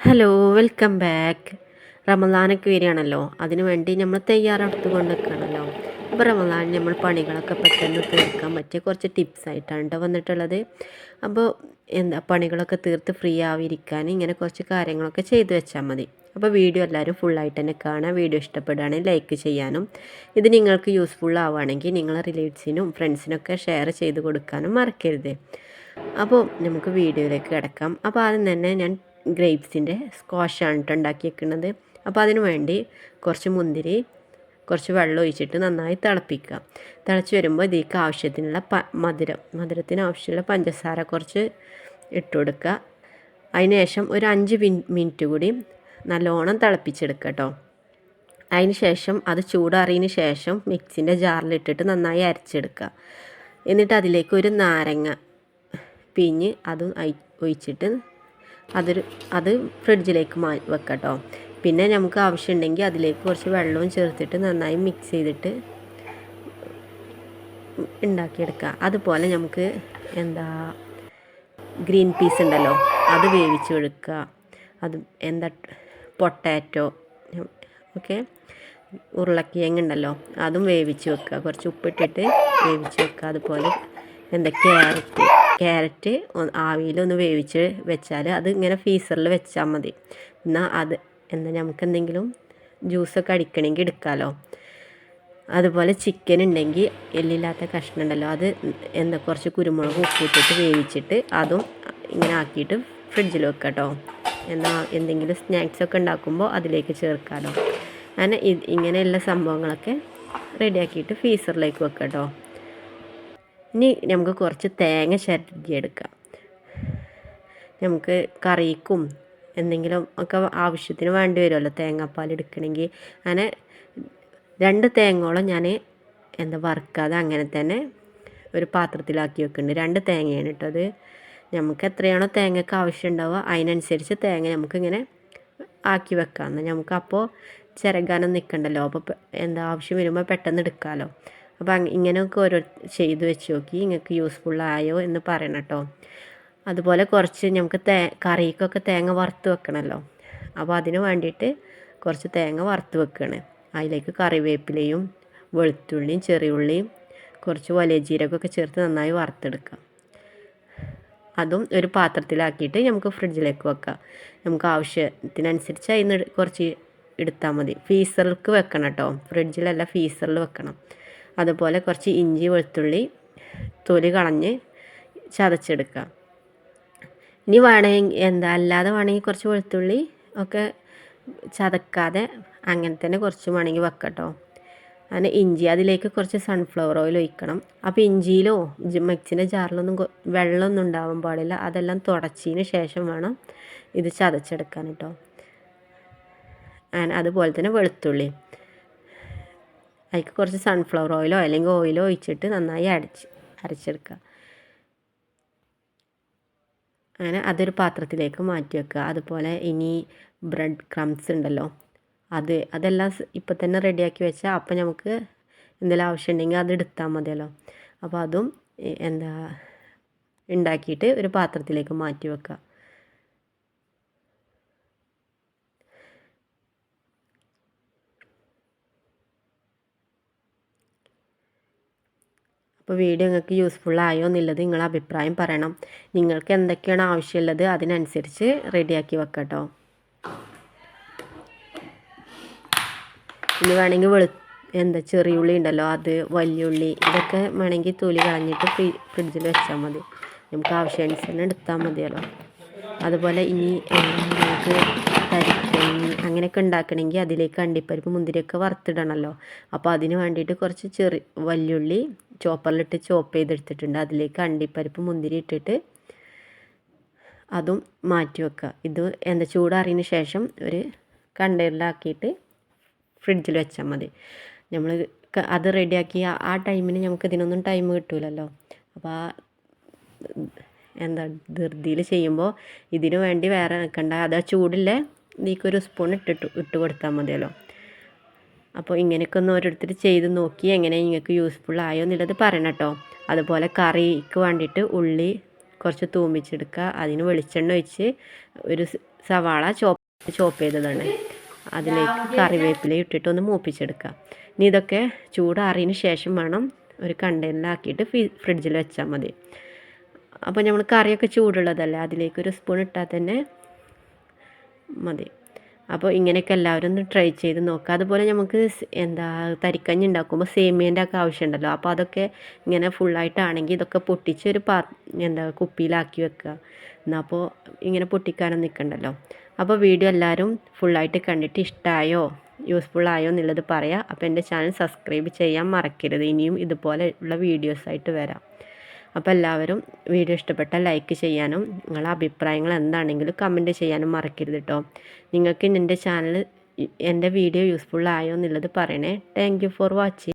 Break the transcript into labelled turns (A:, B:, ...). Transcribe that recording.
A: Hello, welcome back. റമദാനൊക്കെ വരികയാണല്ലോ, അതിനു വേണ്ടി നമ്മൾ തയ്യാറെടുത്ത് കൊണ്ട് നിൽക്കണമല്ലോ. അപ്പോൾ റമദാനിൽ നമ്മൾ പണികളൊക്കെ പെട്ടെന്ന് തീർക്കാൻ പറ്റിയ കുറച്ച് ടിപ്സ് ആയിട്ടാണ് കേട്ടോ വന്നിട്ടുള്ളത്. അപ്പോൾ പണികളൊക്കെ തീർത്ത് ഫ്രീ ആവിരിക്കാൻ ഇങ്ങനെ കുറച്ച് കാര്യങ്ങളൊക്കെ ചെയ്തു വെച്ചാൽ മതി. അപ്പോൾ വീഡിയോ എല്ലാവരും ഫുള്ളായിട്ട് തന്നെ കാണാം. വീഡിയോ ഇഷ്ടപ്പെടുകയാണെങ്കിൽ ലൈക്ക് ചെയ്യാനും ഇത് നിങ്ങൾക്ക് യൂസ്ഫുൾ ആവുകയാണെങ്കിൽ നിങ്ങളെ റിലേറ്റീവ്സിനും ഫ്രണ്ട്സിനൊക്കെ ഷെയർ ചെയ്ത് കൊടുക്കാനും മറക്കരുത്. അപ്പോൾ നമുക്ക് വീഡിയോയിലേക്ക് കിടക്കാം. അപ്പോൾ ആദ്യം തന്നെ ഞാൻ ഗ്രേപ്സിൻ്റെ സ്ക്വാഷാണ് കേട്ടോ ഉണ്ടാക്കി വെക്കുന്നത്. അപ്പോൾ അതിന് വേണ്ടി കുറച്ച് മുന്തിരി കുറച്ച് വെള്ളം ഒഴിച്ചിട്ട് നന്നായി തിളപ്പിക്കുക. തിളച്ച് വരുമ്പോൾ ഇതിലേക്ക് ആവശ്യത്തിനുള്ള മധുരത്തിന് ആവശ്യമുള്ള പഞ്ചസാര കുറച്ച് ഇട്ട് കൊടുക്കുക. അതിന് ശേഷം ഒരു 5 മിനിറ്റ് കൂടി നല്ലോണം തിളപ്പിച്ചെടുക്കുക കേട്ടോ. അതിന് ശേഷം അത് ചൂടാറിയതിന് ശേഷം മിക്സിൻ്റെ ജാറിലിട്ടിട്ട് നന്നായി അരച്ചെടുക്കുക. എന്നിട്ട് അതിലേക്ക് ഒരു നാരങ്ങ പിഞ്ഞ് അതും ഒഴിച്ചിട്ട് അത് ഫ്രിഡ്ജിലേക്ക് വെക്കാം കേട്ടോ. പിന്നെ നമുക്ക് ആവശ്യമുണ്ടെങ്കിൽ അതിലേക്ക് കുറച്ച് വെള്ളവും ചേർത്തിട്ട് നന്നായി മിക്സ് ചെയ്തിട്ട് ഉണ്ടാക്കിയെടുക്കുക. അതുപോലെ നമുക്ക് ഗ്രീൻ പീസ് ഉണ്ടല്ലോ, അത് വേവിച്ച് എടുക്കുക. അത് പൊട്ടാറ്റോ ഓക്കെ, ഉരുളക്കിഴങ്ങ് ഉണ്ടല്ലോ, അതും വേവിച്ച് വെക്കുക. കുറച്ച് ഉപ്പിട്ടിട്ട് വേവിച്ച് വെക്കുക. അതുപോലെ ക്യാരറ്റ് ആവിയിലൊന്ന് വേവിച്ച് വെച്ചാൽ അത് ഇങ്ങനെ ഫ്രീസറിൽ വെച്ചാൽ മതി. എന്നാൽ അത് നമുക്ക് എന്തെങ്കിലും ജ്യൂസൊക്കെ അടിക്കണമെങ്കിൽ എടുക്കാമല്ലോ. അതുപോലെ ചിക്കൻ ഉണ്ടെങ്കിൽ എല്ലില്ലാത്ത കഷ്ണം ഉണ്ടല്ലോ, അത് കുറച്ച് കുരുമുളക് ഉപ്പിട്ടിട്ട് വേവിച്ചിട്ട് അതും ഇങ്ങനെ ആക്കിയിട്ട് ഫ്രിഡ്ജിൽ വെക്കാം കേട്ടോ. എന്തെങ്കിലും സ്നാക്സൊക്കെ ഉണ്ടാക്കുമ്പോൾ അതിലേക്ക് ചേർക്കാമല്ലോ. അങ്ങനെ ഇങ്ങനെയുള്ള സംഭവങ്ങളൊക്കെ റെഡിയാക്കിയിട്ട് ഫ്രീസറിലേക്ക് വെക്കാം കേട്ടോ. ഇനി നമുക്ക് കുറച്ച് തേങ്ങ ചിരകിയെടുക്കാം. നമുക്ക് കറിക്കും എന്തെങ്കിലും ഒക്കെ ആവശ്യത്തിന് വേണ്ടി വരുമല്ലോ തേങ്ങാപ്പാൽ എടുക്കണമെങ്കിൽ. അങ്ങനെ 2 തേങ്ങയോളം ഞാൻ വറുക്കാതെ അങ്ങനെ തന്നെ ഒരു പാത്രത്തിലാക്കി വെക്കുന്നുണ്ട്. 2 തേങ്ങയാണ് ഇട്ടത്. നമുക്ക് എത്രയാണോ തേങ്ങയ്ക്ക് ആവശ്യം ഉണ്ടാവുക അതിനനുസരിച്ച് തേങ്ങ നമുക്കിങ്ങനെ ആക്കി വെക്കാം. എന്നാൽ നമുക്കപ്പോൾ ചിരകാനൊന്നും നിൽക്കണ്ടല്ലോ. അപ്പോൾ ആവശ്യം വരുമ്പോൾ പെട്ടെന്ന് എടുക്കാമല്ലോ. അപ്പോൾ ഇങ്ങനെയൊക്കെ ഓരോ ചെയ്ത് വെച്ച് നോക്കി നിങ്ങൾക്ക് യൂസ്ഫുള്ളായോ എന്ന് പറയണം കേട്ടോ. അതുപോലെ കുറച്ച് നമുക്ക് കറിക്കൊക്കെ തേങ്ങ വറുത്ത് വെക്കണമല്ലോ. അപ്പോൾ അതിന് വേണ്ടിയിട്ട് കുറച്ച് തേങ്ങ വറുത്ത് വെക്കുകയാണ്. അതിലേക്ക് കറിവേപ്പിലയും വെളുത്തുള്ളിയും ചെറിയുള്ളിയും കുറച്ച് വലിയ ജീരകമൊക്കെ ചേർത്ത് നന്നായി വറുത്തെടുക്കാം. അതും ഒരു പാത്രത്തിലാക്കിയിട്ട് നമുക്ക് ഫ്രിഡ്ജിലേക്ക് വെക്കാം. നമുക്ക് ആവശ്യത്തിനനുസരിച്ച് അതിന് കുറച്ച് എടുത്താൽ മതി. ഫ്രീസറിലേക്ക് വെക്കണം കേട്ടോ, ഫ്രിഡ്ജിലല്ല ഫ്രീസറിൽ വെക്കണം. അതുപോലെ കുറച്ച് ഇഞ്ചി വെളുത്തുള്ളി തൊലി കളഞ്ഞ് ചതച്ചെടുക്കുക. ഇനി വേണമെങ്കിൽ അല്ലാതെ വേണമെങ്കിൽ കുറച്ച് വെളുത്തുള്ളി ഒക്കെ ചതക്കാതെ അങ്ങനെ തന്നെ കുറച്ച് വേണമെങ്കിൽ വെക്കാം കേട്ടോ. അങ്ങനെ ഇഞ്ചി അതിലേക്ക് കുറച്ച് സൺഫ്ലവർ ഓയിൽ ഒഴിക്കണം. അപ്പോൾ ഇഞ്ചിയിലോ മിക്സിൻ്റെ ജാറിലൊന്നും വെള്ളമൊന്നും ഉണ്ടാവാൻ പാടില്ല. അതെല്ലാം തുടച്ചതിന് ശേഷം വേണം ഇത് ചതച്ചെടുക്കാൻ കേട്ടോ. അതുപോലെ തന്നെ വെളുത്തുള്ളി അതിലേക്ക് കുറച്ച് സൺഫ്ലവർ ഓയിലോ അല്ലെങ്കിൽ ഓയിലോ ഒഴിച്ചിട്ട് നന്നായി അരച്ചെടുക്കുക. അങ്ങനെ അതൊരു പാത്രത്തിലേക്ക് മാറ്റി വെക്കുക. അതുപോലെ ഇനി ബ്രെഡ് ക്രംസ് ഉണ്ടല്ലോ, അതെല്ലാം ഇപ്പം തന്നെ റെഡിയാക്കി വെച്ചാൽ അപ്പം നമുക്ക് എന്തെങ്കിലും ആവശ്യമുണ്ടെങ്കിൽ അത് എടുത്താൽ മതിയല്ലോ. അപ്പോൾ അതും ഉണ്ടാക്കിയിട്ട് ഒരു പാത്രത്തിലേക്ക് മാറ്റി വെക്കുക. അപ്പോൾ വീഡിയോ നിങ്ങൾക്ക് യൂസ്ഫുൾ ആയോ എന്നുള്ളത് നിങ്ങളെ അഭിപ്രായം പറയണം. നിങ്ങൾക്ക് എന്തൊക്കെയാണ് ആവശ്യമുള്ളത് അതിനനുസരിച്ച് റെഡിയാക്കി വെക്കാം കേട്ടോ. ഇനി വേണമെങ്കിൽ ചെറിയുള്ളി ഉണ്ടല്ലോ, അത് വലിയുള്ളി ഇതൊക്കെ വേണമെങ്കിൽ തൊലി കളഞ്ഞിട്ട് ഫ്രിഡ്ജിൽ വെച്ചാൽ മതി. നമുക്ക് ആവശ്യാനുസരണം എടുത്താൽ മതിയല്ലോ. അതുപോലെ ഇനി നമുക്ക് തരിക്കഞ്ഞി അങ്ങനെയൊക്കെ ഉണ്ടാക്കണമെങ്കിൽ അതിലേക്ക് അണ്ടിപ്പരിപ്പ് മുന്തിരിയൊക്കെ വറുത്തിടണമല്ലോ. അപ്പോൾ അതിന് വേണ്ടിയിട്ട് കുറച്ച് വലിയുള്ളി ചോപ്പറിലിട്ട് ചോപ്പ് ചെയ്തെടുത്തിട്ടുണ്ട്. അതിലേക്ക് അണ്ടിപ്പരിപ്പ് മുന്തിരി ഇട്ടിട്ട് അതും മാറ്റി വെക്കുക. ഇത് ചൂടാറിയതിന് ശേഷം ഒരു കണ്ടെയ്നറിലാക്കിയിട്ട് ഫ്രിഡ്ജിൽ വെച്ചാൽ മതി. നമ്മൾ അത് റെഡിയാക്കി ആ ടൈമിന് നമുക്ക് ഇതിനൊന്നും ടൈം കിട്ടില്ലല്ലോ. അപ്പോൾ ധൃതിയിൽ ചെയ്യുമ്പോൾ ഇതിനു വേണ്ടി വേറെ നിൽക്കണ്ട. അത് ചൂടില്ലേ ഇതിലേക്കൊരു സ്പൂൺ ഇട്ട് കൊടുത്താൽ മതിയല്ലോ. അപ്പോൾ ഇങ്ങനെയൊക്കെ ഒന്ന് ഓരോരുത്തർ ചെയ്ത് നോക്കി എങ്ങനെ നിങ്ങൾക്ക് യൂസ്ഫുൾ ആയോ എന്നുള്ളത് പറയണം കേട്ടോ. അതുപോലെ കറിക്ക് വേണ്ടിയിട്ട് ഉള്ളി കുറച്ച് തൂമിച്ചെടുക്കുക. അതിന് വെളിച്ചെണ്ണ ഒഴിച്ച് ഒരു സവാള ചോപ്പ് ചെയ്തതാണ്. അതിലേക്ക് കറിവേപ്പില ഇട്ടിട്ട് ഒന്ന് മൂപ്പിച്ചെടുക്കുക. ഇനി ഇതൊക്കെ ചൂടാറിയതിന് ശേഷം വേണം ഒരു കണ്ടെയ്നറിലാക്കിയിട്ട് ഫ്രിഡ്ജിൽ വെച്ചാൽ മതി. അപ്പോൾ നമ്മൾ കറിയൊക്കെ ചൂടുള്ളതല്ലേ, അതിലേക്ക് ഒരു സ്പൂൺ ഇട്ടാൽ തന്നെ മതി. അപ്പോൾ ഇങ്ങനെയൊക്കെ എല്ലാവരും ഒന്ന് ട്രൈ ചെയ്ത് നോക്കുക. അതുപോലെ നമുക്ക് തരിക്കഞ്ഞി ഉണ്ടാക്കുമ്പോൾ സേമിയേൻ്റെ ഒക്കെ ആവശ്യമുണ്ടല്ലോ. അപ്പോൾ അതൊക്കെ ഇങ്ങനെ ഫുള്ളായിട്ടാണെങ്കിൽ ഇതൊക്കെ പൊട്ടിച്ച് ഒരു കുപ്പിയിലാക്കി വെക്കുക. എന്നാൽ അപ്പോൾ ഇങ്ങനെ പൊട്ടിക്കാനൊന്നും നിൽക്കണ്ടല്ലോ. അപ്പോൾ വീഡിയോ എല്ലാവരും ഫുള്ളായിട്ട് കണ്ടിട്ട് ഇഷ്ടമായോ യൂസ്ഫുള്ളായോ എന്നുള്ളത് പറയാം. അപ്പോൾ എൻ്റെ ചാനൽ സബ്സ്ക്രൈബ് ചെയ്യാൻ മറക്കരുത്. ഇനിയും ഇതുപോലെ ഉള്ള വീഡിയോസായിട്ട് വരാം. അപ്പോൾ എല്ലാവരും വീഡിയോ ഇഷ്ടപ്പെട്ടാൽ ലൈക്ക് ചെയ്യാനും നിങ്ങളുടെ അഭിപ്രായങ്ങൾ എന്താണെങ്കിലും കമൻറ്റ് ചെയ്യാനും മറക്കരുത് കേട്ടോ. നിങ്ങൾക്ക് എൻ്റെ വീഡിയോ യൂസ്ഫുൾ ആയോ എന്നുള്ളത് പറയണേ. Thank you for watching.